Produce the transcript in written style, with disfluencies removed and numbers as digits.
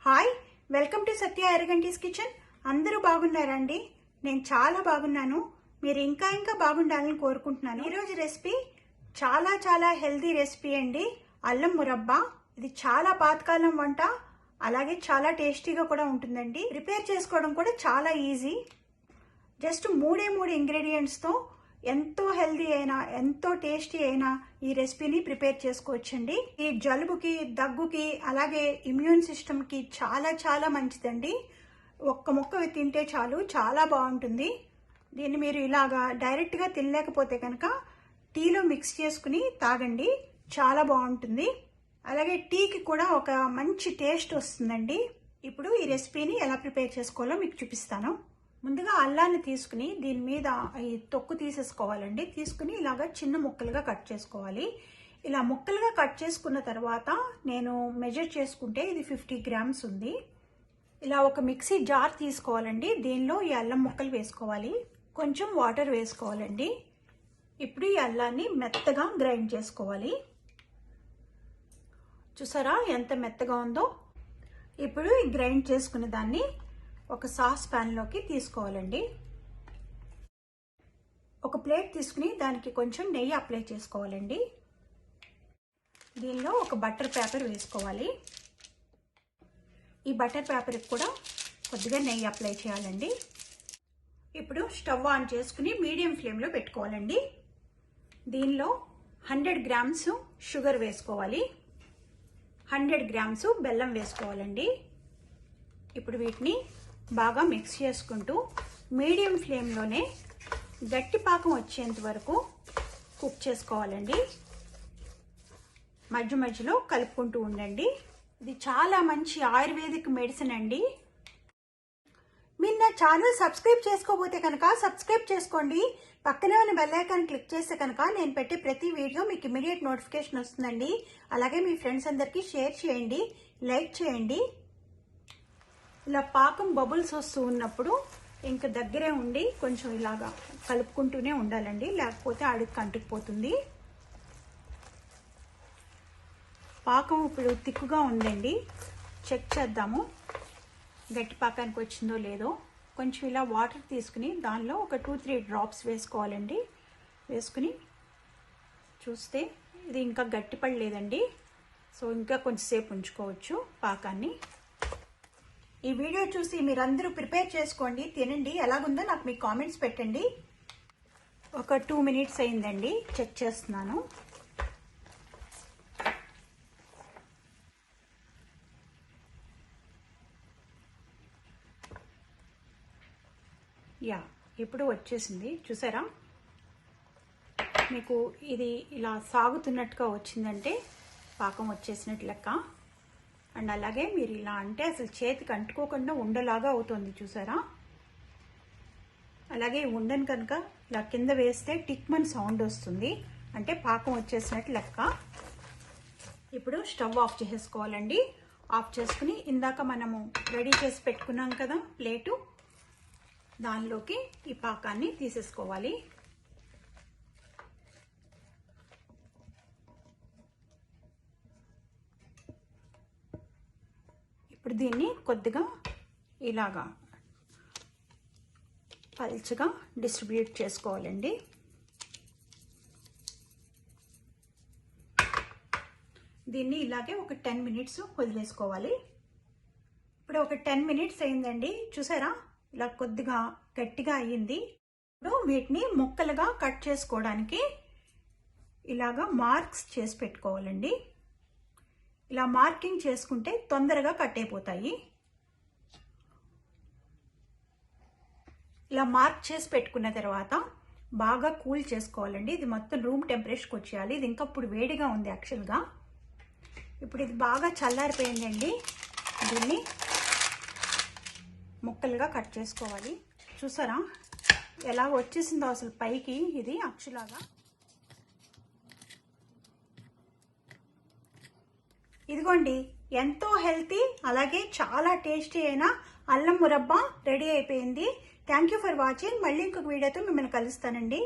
Hi, welcome to Satya Eraganti's kitchen. అందరూ బాగున్నారండి? నేను చాలా బాగున్నాను. మీరు ఇంకా బాగుండాలని కోరుకుంటున్నాను. ఈరోజు రెసిపీ చాలా హెల్దీ రెసిపీ అండి. అల్లం మురబ్బా. ఇది చాలా పాతకాలం వంట, అలాగే చాలా టేస్టీగా కూడా ఉంటుందండి. ప్రిపేర్ చేసుకోవడం కూడా చాలా ఈజీ. జస్ట్ మూడే ఇంగ్రీడియంట్స్తో ఎంతో హెల్దీ అయినా ఎంతో టేస్టీ అయినా ఈ రెసిపీని ప్రిపేర్ చేసుకోవచ్చండి. ఈ జలుబుకి, దగ్గుకి, అలాగే ఇమ్యూన్ సిస్టమ్కి చాలా మంచిదండి. ఒక్క ముక్క తింటే చాలు, చాలా బాగుంటుంది. దీన్ని మీరు ఇలాగా డైరెక్ట్గా తినలేకపోతే కనుక టీలో మిక్స్ చేసుకుని తాగండి, చాలా బాగుంటుంది. అలాగే టీకి కూడా ఒక మంచి టేస్ట్ వస్తుందండి. ఇప్పుడు ఈ రెసిపీని ఎలా ప్రిపేర్ చేసుకోవాలో మీకు చూపిస్తాను. ముందుగా అల్లాన్ని తీసుకుని దీని మీద ఈ తొక్కు తీసేసుకోవాలండి. తీసుకుని ఇలాగా చిన్న ముక్కలుగా కట్ చేసుకోవాలి. ఇలా ముక్కలుగా కట్ చేసుకున్న తర్వాత నేను మెజర్ చేసుకుంటే ఇది 50 గ్రామ్స్ ఉంది. ఇలా ఒక మిక్సీ జార్ తీసుకోవాలండి. దీనిలో ఈ అల్లం ముక్కలు వేసుకోవాలి, కొంచెం వాటర్ వేసుకోవాలండి. ఇప్పుడు ఈ అల్లాన్ని మెత్తగా గ్రైండ్ చేసుకోవాలి. చూసారా ఎంత మెత్తగా ఉందో? ఇప్పుడు ఈ గ్రైండ్ చేసుకునే దాన్ని ఒక సాస్ ప్యాన్లోకి తీసుకోవాలండి. ఒక ప్లేట్ తీసుకుని దానికి కొంచెం నెయ్యి అప్లై చేసుకోవాలండి. దీనిలో ఒక బటర్ పేపర్ వేసుకోవాలి. ఈ బటర్ పేపర్కి కూడా కొద్దిగా నెయ్యి అప్లై చేయాలండి. ఇప్పుడు స్టవ్ ఆన్ చేసుకుని మీడియం ఫ్లేమ్లో పెట్టుకోవాలండి. దీనిలో 100 గ్రామ్స్ షుగర్ వేసుకోవాలి, 100 గ్రామ్స్ బెల్లం వేసుకోవాలండి. ఇప్పుడు వీటిని బాగా మిక్స్ చేసుకుంటూ మీడియం ఫ్లేమ్లోనే గట్టి పాకం వచ్చేంత వరకు కుక్ చేసుకోవాలండి. మధ్యలో కలుపుకుంటూ ఉండండి. ఇది చాలా మంచి ఆయుర్వేదిక్ మెడిసిన్ అండి. మీరు నా ఛానల్ సబ్స్క్రైబ్ చేసుకోకపోతే కనుక సబ్స్క్రైబ్ చేసుకోండి. పక్కనే ఉన్న బెల్ ఐకాన్ క్లిక్ చేస్తే కనుక నేను పెట్టే ప్రతి వీడియో మీకు ఇమీడియట్ నోటిఫికేషన్ వస్తుందండి. అలాగే మీ ఫ్రెండ్స్ అందరికీ షేర్ చేయండి, లైక్ చేయండి. ఇలా పాకం బబుల్స్ వస్తూ ఉన్నప్పుడు ఇంకా దగ్గరే ఉండి కొంచెం ఇలాగా కలుపుకుంటూనే ఉండాలండి, లేకపోతే అడుగు కంటుకుపోతుంది. పాకం ఇప్పుడు తిక్కుగా ఉందండి. చెక్ చేద్దాము గట్టి పాకానికి వచ్చిందో లేదో. కొంచెం ఇలా వాటర్ తీసుకుని దానిలో ఒక 2-3 డ్రాప్స్ వేసుకోవాలండి. వేసుకుని చూస్తే ఇది ఇంకా గట్టి పడలేదండి. సో ఇంకా కొంచెంసేపు ఉంచుకోవచ్చు పాకాన్ని. ఈ వీడియో చూసి మీరందరూ ప్రిపేర్ చేసుకోండి, తినండి. ఎలాగుందో నాకు మీ కామెంట్స్ పెట్టండి. ఒక 2 మినిట్స్ అయిందండి, చెక్ చేస్తున్నాను. ఇప్పుడు వచ్చేసింది. చూసారా? మీకు ఇది ఇలా సాగుతున్నట్టుగా వచ్చిందంటే పాకం వచ్చేసినట్టు లెక్క. అండ్ అలాగే మీరు ఇలా అంటే అసలు చేతికి అంటుకోకుండా ఉండలాగా అవుతుంది. చూసారా? అలాగే ఉండని కనుక ఇలా కింద వేస్తే టిక్మన్ సౌండ్ వస్తుంది, అంటే పాకం వచ్చేసినట్టు లెక్క. ఇప్పుడు స్టవ్ ఆఫ్ చేసుకోవాలండి. ఆఫ్ చేసుకుని ఇందాక మనము రెడీ చేసి పెట్టుకున్నాం కదా ప్లేటు, దానిలోకి ఈ పాకాన్ని తీసేసుకోవాలి. ఇప్పుడు దీన్ని కొద్దిగా ఇలాగా పల్చగా డిస్ట్రిబ్యూట్ చేసుకోవాలండి. దీన్ని ఇలాగే ఒక 10 మినిట్స్ వదిలేసుకోవాలి. ఇప్పుడు ఒక 10 మినిట్స్ అయిందండి. చూసారా? ఇలా కొద్దిగా గట్టిగా అయ్యింది. ఇప్పుడు వీటిని ముక్కలుగా కట్ చేసుకోవడానికి ఇలాగా మార్క్స్ చేసి పెట్టుకోవాలండి. ఇలా మార్కింగ్ చేసుకుంటే తొందరగా కట్ అయిపోతాయి. ఇలా మార్క్ చేసి పెట్టుకున్న తర్వాత బాగా కూల్ చేసుకోవాలండి. ఇది మొత్తం రూమ్ టెంపరేచర్కి వచ్చేయాలి. ఇది ఇంకా ఇప్పుడు వేడిగా ఉంది యాక్చువల్గా. ఇప్పుడు ఇది బాగా చల్లారిపోయిందండి. దీన్ని ముక్కలుగా కట్ చేసుకోవాలి. చూసారా ఎలా వచ్చేసిందో అసలు పైకి ఇది అచ్చులాగా. ఇదిగోండి, ఎంతో హెల్తీ అలాగే చాలా టేస్టీ అయిన అల్లం మురబ్బా రెడీ అయిపోయింది. Thank you for watching. మళ్ళీ ఇంకొక వీడియోతో మిమ్మల్ని కలుస్తానండి.